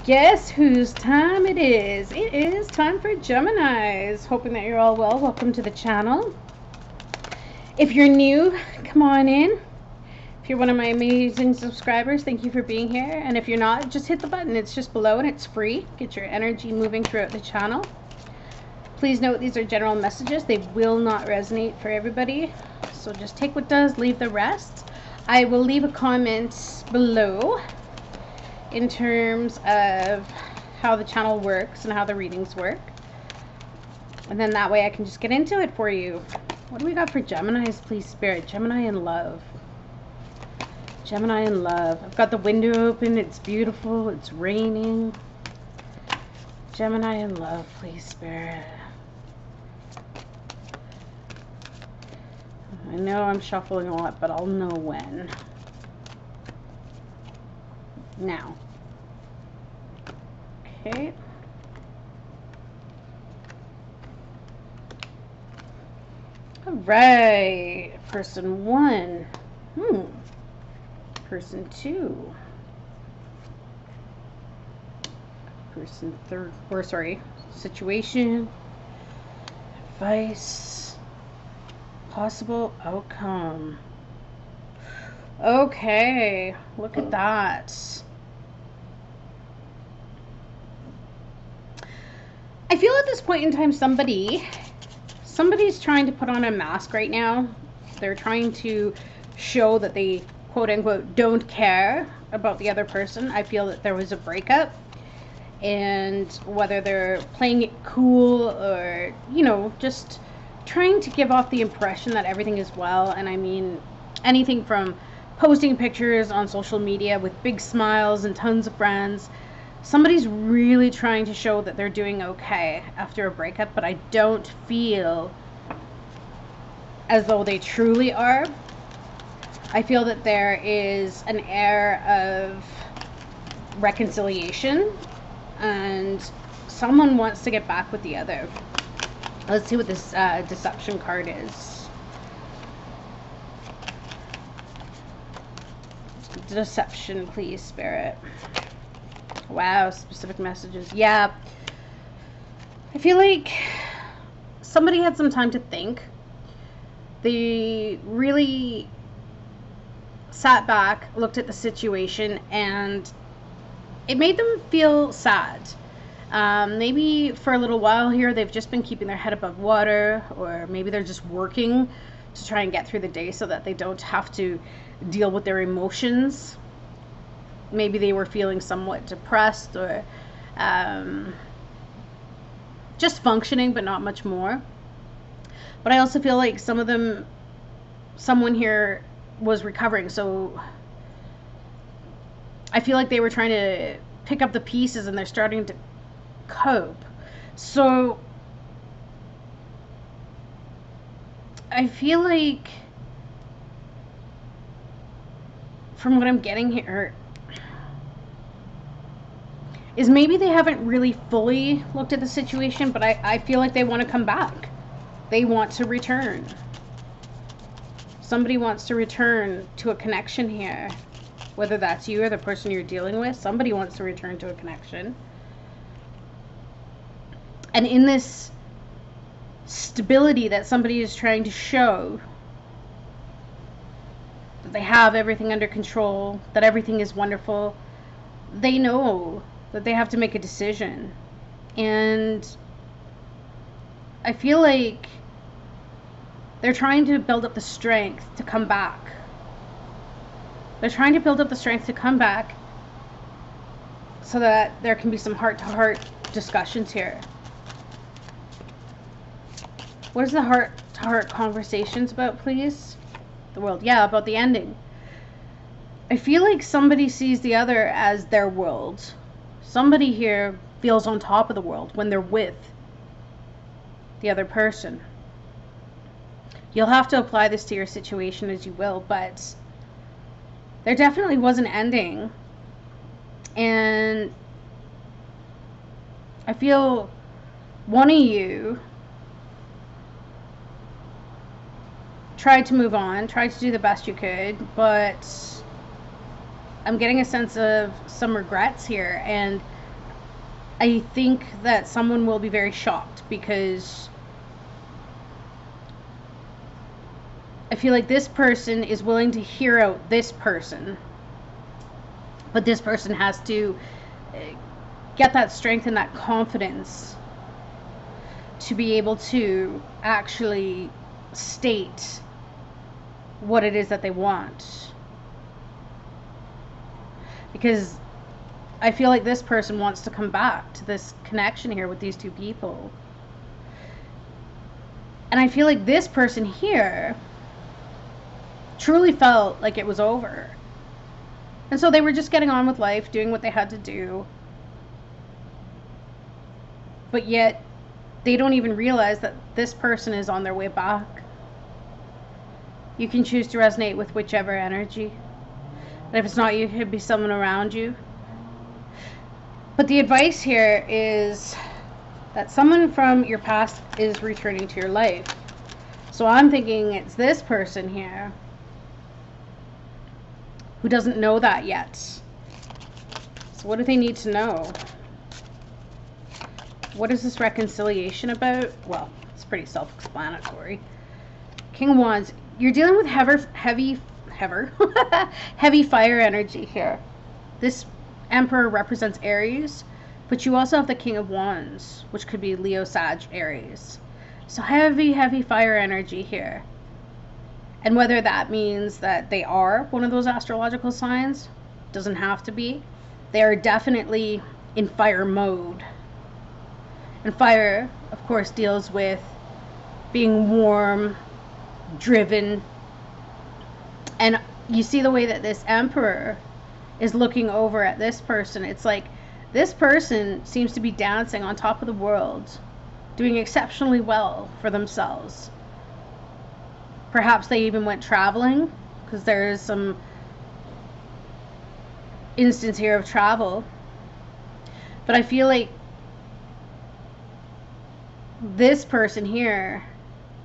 Guess whose time it is? It is time for Geminis. Hoping that you're all well. Welcome to the channel. If you're new, come on in. If you're one of my amazing subscribers, thank you for being here. And if you're not, just hit the button. It's just below and it's free. Get your energy moving throughout the channel. Please note these are general messages. They will not resonate for everybody. So just take what does, leave the rest. I will leave a comment below in terms of how the channel works and how the readings work. And then that way I can just get into it for you. What do we got for Geminis, please, Spirit? Gemini in love. Gemini in love. I've got the window open. It's beautiful. It's raining. Gemini in love, please, Spirit. I know I'm shuffling a lot, but I'll know when. Now. Okay. All right. Person one. Person two. Person third. Or sorry. Situation. Advice. Possible outcome. Okay. Look at that. I feel at this point in time somebody's trying to put on a mask right now. They're trying to show that they, quote unquote, don't care about the other person. I feel that there was a breakup, and whether they're playing it cool or, you know, just trying to give off the impression that everything is well. And I mean anything from posting pictures on social media with big smiles and tons of friends. Somebody's really trying to show that they're doing okay after a breakup, but I don't feel as though they truly are. I feel that there is an air of reconciliation and someone wants to get back with the other. Let's see what this deception card is. Deception, please, Spirit. Wow, specific messages. Yeah. I feel like somebody had some time to think. They really sat back, looked at the situation, and it made them feel sad. Maybe for a little while here, they've just been keeping their head above water, or maybe they're just working to try and get through the day so that they don't have to deal with their emotions. Maybe they were feeling somewhat depressed or just functioning, but not much more. But I also feel like someone here was recovering. So I feel like they were trying to pick up the pieces and they're starting to cope. So I feel like, from what I'm getting here, is maybe they haven't really fully looked at the situation, but I feel like they want to come back. They want to return. Somebody wants to return to a connection here. Whether that's you or the person you're dealing with, somebody wants to return to a connection. And in this stability that somebody is trying to show, that they have everything under control, that everything is wonderful, they know that they have to make a decision. And I feel like they're trying to build up the strength to come back. They're trying to build up the strength to come back so that there can be some heart-to-heart discussions here. What is the heart-to-heart conversations about, please? The world. Yeah, about the ending. I feel like somebody sees the other as their world. Somebody here feels on top of the world when they're with the other person. You'll have to apply this to your situation as you will, but there definitely was an ending. And I feel one of you tried to move on, tried to do the best you could, but I'm getting a sense of some regrets here, and I think that someone will be very shocked, because I feel like this person is willing to hear out this person, but this person has to get that strength and that confidence to be able to actually state what it is that they want. Because I feel like this person wants to come back to this connection here with these two people. And I feel like this person here truly felt like it was over. And so they were just getting on with life, doing what they had to do. But yet, they don't even realize that this person is on their way back. You can choose to resonate with whichever energy. And if it's not you, it could be someone around you. But the advice here is that someone from your past is returning to your life. So I'm thinking it's this person here who doesn't know that yet. So what do they need to know? What is this reconciliation about? Well, it's pretty self-explanatory. King of Wands, you're dealing with heavy fire energy here. This Emperor represents Aries, but you also have the King of Wands, which could be Leo, Sag, Aries. So heavy fire energy here. And whether that means that they are one of those astrological signs, doesn't have to be. They are definitely in fire mode. And fire, of course, deals with being warm, driven. And you see the way that this Emperor is looking over at this person. It's like this person seems to be dancing on top of the world, doing exceptionally well for themselves. Perhaps they even went traveling, because there is some instance here of travel. But I feel like this person here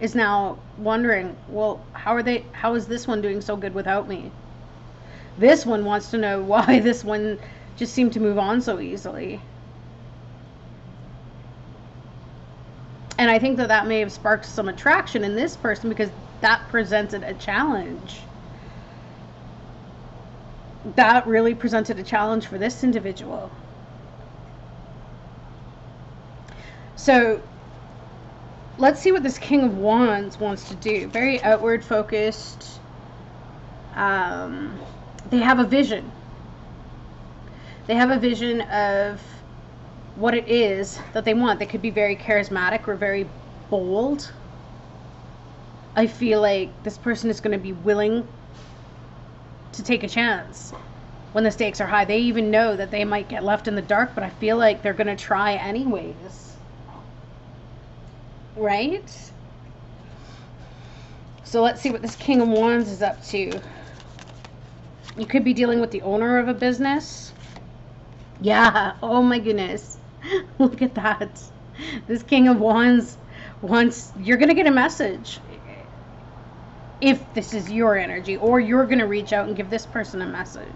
is now wondering, well, how is this one doing so good without me? This one wants to know why this one just seemed to move on so easily. And I think that that may have sparked some attraction in this person, because that presented a challenge. That really presented a challenge for this individual. So let's see what this King of Wands wants to do. Very outward focused. They have a vision. They have a vision of what it is that they want. They could be very charismatic or very bold. I feel like this person is going to be willing to take a chance when the stakes are high. They even know that they might get left in the dark, but I feel like they're going to try anyways. Right? So let's see what this King of Wands is up to. You could be dealing with the owner of a business. Yeah, oh my goodness. Look at that. This King of Wands wants, you're going to get a message. If this is your energy, or you're going to reach out and give this person a message.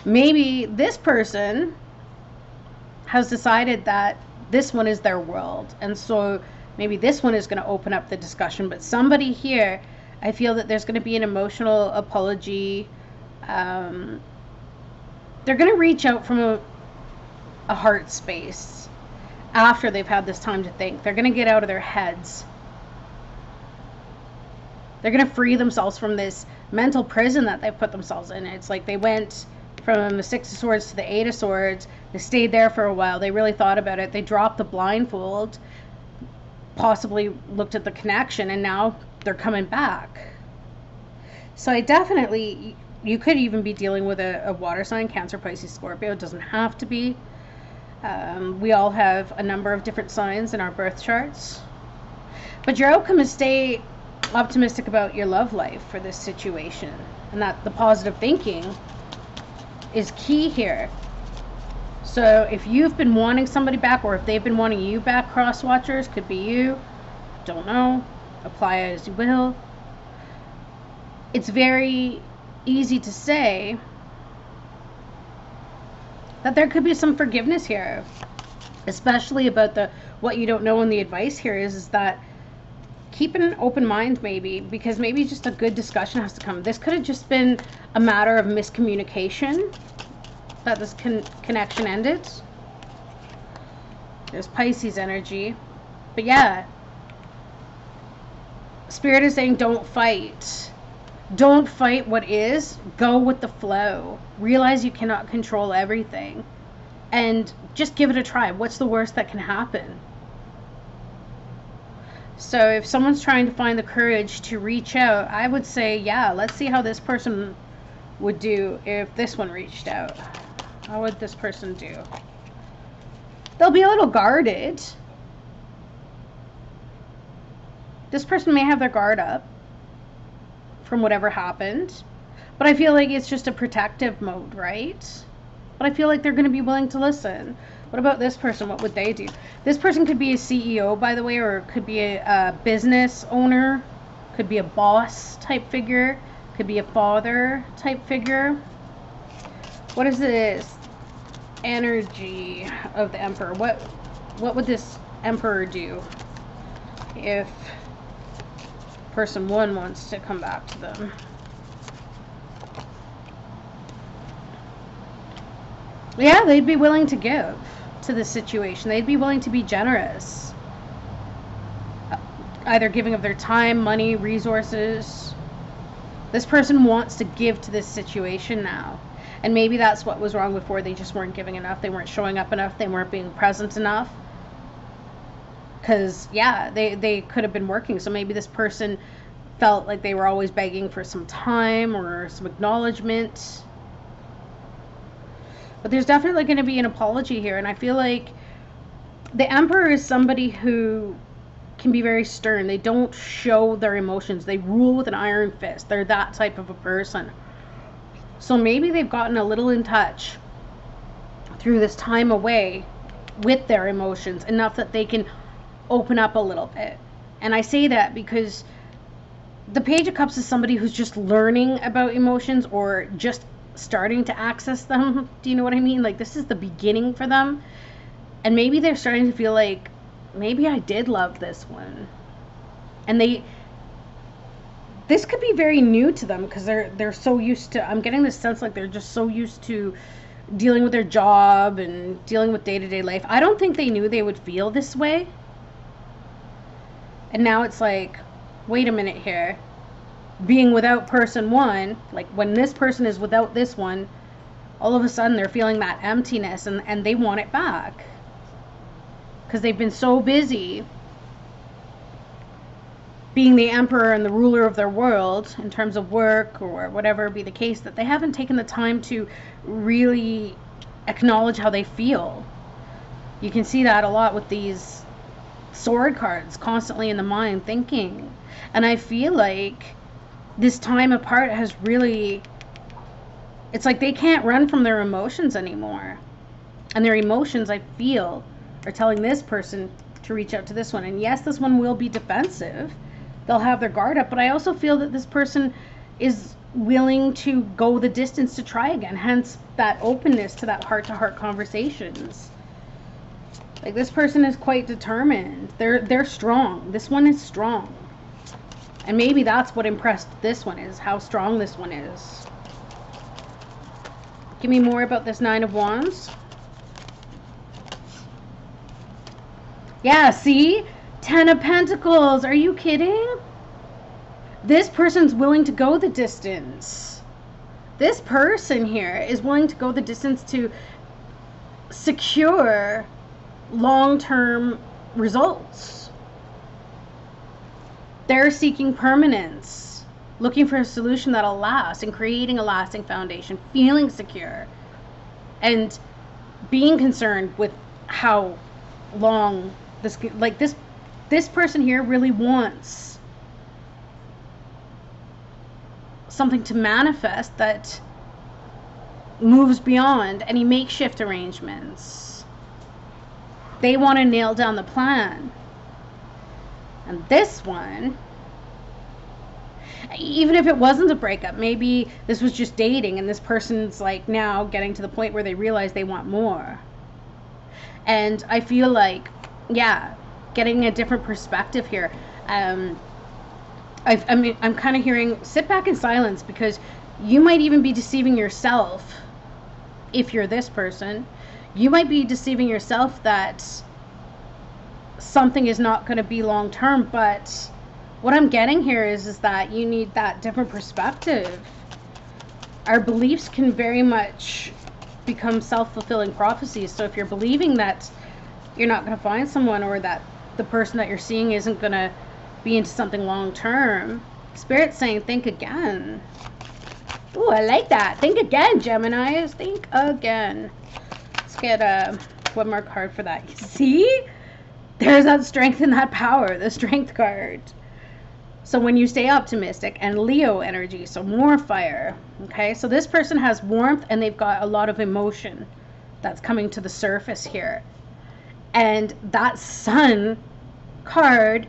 Maybe this person has decided that this one is their world, and so maybe this one is going to open up the discussion. But somebody here, I feel that there's going to be an emotional apology. They're going to reach out from a heart space after they've had this time to think. They're going to get out of their heads. They're going to free themselves from this mental prison that they put themselves in. It's like they went from the Six of Swords to the Eight of Swords. They stayed there for a while. They really thought about it. They dropped the blindfold, possibly looked at the connection, and now they're coming back. So I definitely, you could even be dealing with a water sign, Cancer, Pisces, Scorpio. It doesn't have to be. We all have a number of different signs in our birth charts. But your outcome is stay optimistic about your love life for this situation, and that the positive thinking is key here. So if you've been wanting somebody back, or if they've been wanting you back, cross watchers, could be you, don't know, apply it as you will. It's very easy to say, that there could be some forgiveness here, especially about the what you don't know. And the advice here is that keep an open mind, maybe, because maybe just a good discussion has to come. This could have just been a matter of miscommunication that this connection ended. There's Pisces energy. But yeah, Spirit is saying don't fight. Don't fight what is. Go with the flow. Realize you cannot control everything. And just give it a try. What's the worst that can happen? So if someone's trying to find the courage to reach out, I would say, yeah, let's see how this person would do if this one reached out. How would this person do? They'll be a little guarded. This person may have their guard up from whatever happened. But I feel like it's just a protective mode, right? But I feel like they're going to be willing to listen. What about this person? What would they do? This person could be a CEO, by the way, or could be a business owner. Could be a boss type figure. Could be a father type figure. What is this energy of the Emperor? What would this Emperor do if person 1 wants to come back to them? Yeah, they'd be willing to give to this situation. They'd be willing to be generous. Either giving of their time, money, resources. This person wants to give to this situation now. And maybe that's what was wrong before. They just weren't giving enough. They weren't showing up enough. They weren't being present enough. Because, yeah, they could have been working. So maybe this person felt like they were always begging for some time or some acknowledgement. But there's definitely going to be an apology here. And I feel like the Emperor is somebody who can be very stern. They don't show their emotions. They rule with an iron fist. They're that type of a person. So maybe they've gotten a little in touch through this time away with their emotions enough that they can open up a little bit. And I say that because the Page of Cups is somebody who's just learning about emotions or just starting to access them. Do you know what I mean? Like, this is the beginning for them. And maybe they're starting to feel like, maybe I did love this one. And this could be very new to them because they're so used to, I'm getting this sense like they're just so used to dealing with their job and dealing with day-to-day life. I don't think they knew they would feel this way. And now it's like, wait a minute here. Being without person 1, like when this person is without this one, all of a sudden they're feeling that emptiness and they want it back. Because they've been so busy being the emperor and the ruler of their world in terms of work or whatever be the case, that they haven't taken the time to really acknowledge how they feel. You can see that a lot with these sword cards, constantly in the mind thinking. And I feel like this time apart has really, it's like they can't run from their emotions anymore. And their emotions, I feel, are telling this person to reach out to this one. And yes, this one will be defensive. They'll have their guard up, but I also feel that this person is willing to go the distance to try again. Hence that openness to that heart-to-heart conversations. Like, this person is quite determined. They're strong. This one is strong. And maybe that's what impressed this one, is how strong this one is. Give me more about this 9 of Wands. Yeah, see? 10 of Pentacles. Are you kidding? This person's willing to go the distance. This person here is willing to go the distance to secure long-term results. They're seeking permanence, looking for a solution that'll last and creating a lasting foundation, feeling secure, and being concerned with how long this person here really wants something to manifest that moves beyond any makeshift arrangements. They want to nail down the plan. And this one, Even if it wasn't a breakup, maybe this was just dating and this person's like now getting to the point where they realize they want more. And I feel like, yeah, getting a different perspective here. I'm kind of hearing sit back in silence, because you might even be deceiving yourself. If you're this person, you might be deceiving yourself that something is not going to be long term. But what I'm getting here is that you need that different perspective. Our beliefs can very much become self-fulfilling prophecies. So if you're believing that you're not going to find someone, or that the person that you're seeing isn't going to be into something long term, Spirit's saying think again. Oh, I like that. Think again, Geminis. Think again. Let's get one more card for that. See? There's that strength and that power, the strength card. So when you stay optimistic, and Leo energy, so more fire. Okay, so this person has warmth and they've got a lot of emotion that's coming to the surface here. And that Sun card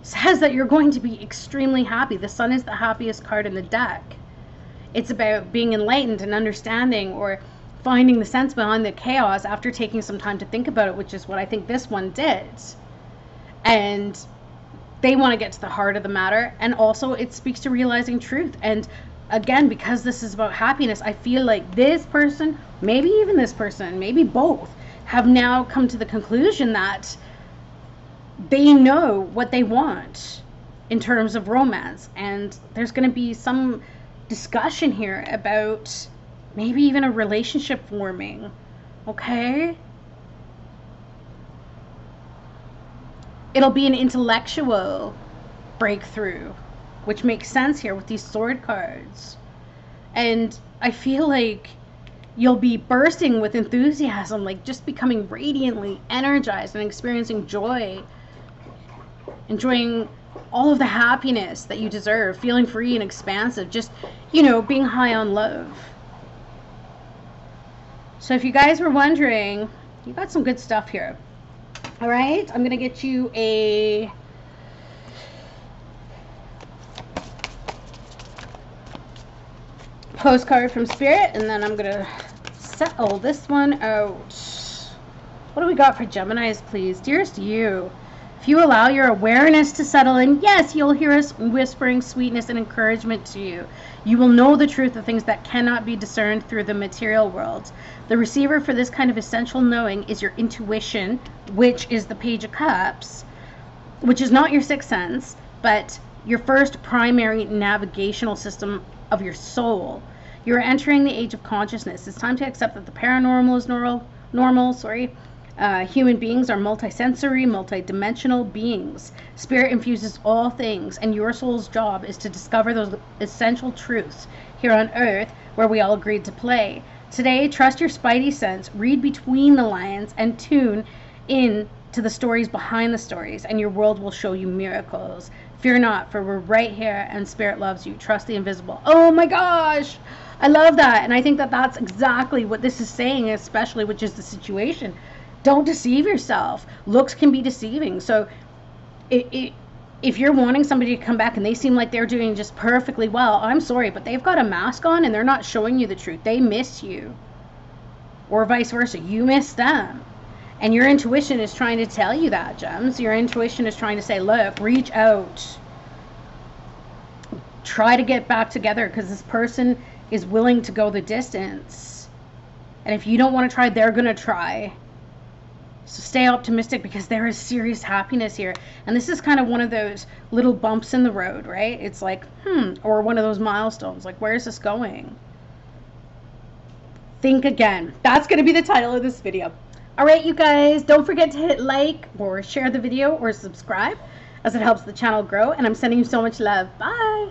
says that you're going to be extremely happy. The Sun is the happiest card in the deck. It's about being enlightened and understanding, or finding the sense behind the chaos after taking some time to think about it, which is what I think this one did. And they want to get to the heart of the matter, and also it speaks to realizing truth. And again, because this is about happiness, I feel like this person, maybe even this person, maybe both, have now come to the conclusion that they know what they want in terms of romance. And there's going to be some discussion here about maybe even a relationship forming. Okay? It'll be an intellectual breakthrough, which makes sense here with these sword cards. And I feel like you'll be bursting with enthusiasm, like just becoming radiantly energized and experiencing joy, enjoying all of the happiness that you deserve, feeling free and expansive, just, you know, being high on love. So if you guys were wondering, you got some good stuff here. All right, I'm going to get you a postcard from Spirit, and then I'm going to settle this one out. What do we got for Geminis, please? Dearest you, if you allow your awareness to settle in, yes, you'll hear us whispering sweetness and encouragement to you. You will know the truth of things that cannot be discerned through the material world. The receiver for this kind of essential knowing is your intuition, which is the Page of Cups, which is not your sixth sense, but your first primary navigational system of your soul. You're entering the age of consciousness. It's time to accept that the paranormal is normal. Human beings are multisensory, multidimensional beings. Spirit infuses all things, and your soul's job is to discover those essential truths here on Earth, where we all agreed to play. Today, trust your spidey sense, read between the lines, and tune in to the stories behind the stories, and your world will show you miracles. Fear not, for we're right here, and Spirit loves you. Trust the invisible. Oh my gosh! I love that, and I think that that's exactly what this is saying, especially, which is the situation. Don't deceive yourself. Looks can be deceiving. So if you're wanting somebody to come back and they seem like they're doing just perfectly well, I'm sorry, but they've got a mask on and they're not showing you the truth. They miss you. Or vice versa. You miss them. And your intuition is trying to tell you that, Gems. Your intuition is trying to say, look, reach out. Try to get back together, because this person is willing to go the distance. And if you don't want to try, they're going to try. So stay optimistic, because there is serious happiness here. And this is kind of one of those little bumps in the road, right? It's like, or one of those milestones. Like, where's this going? Think again. That's going to be the title of this video. All right, you guys, don't forget to hit like or share the video or subscribe, as it helps the channel grow. And I'm sending you so much love. Bye.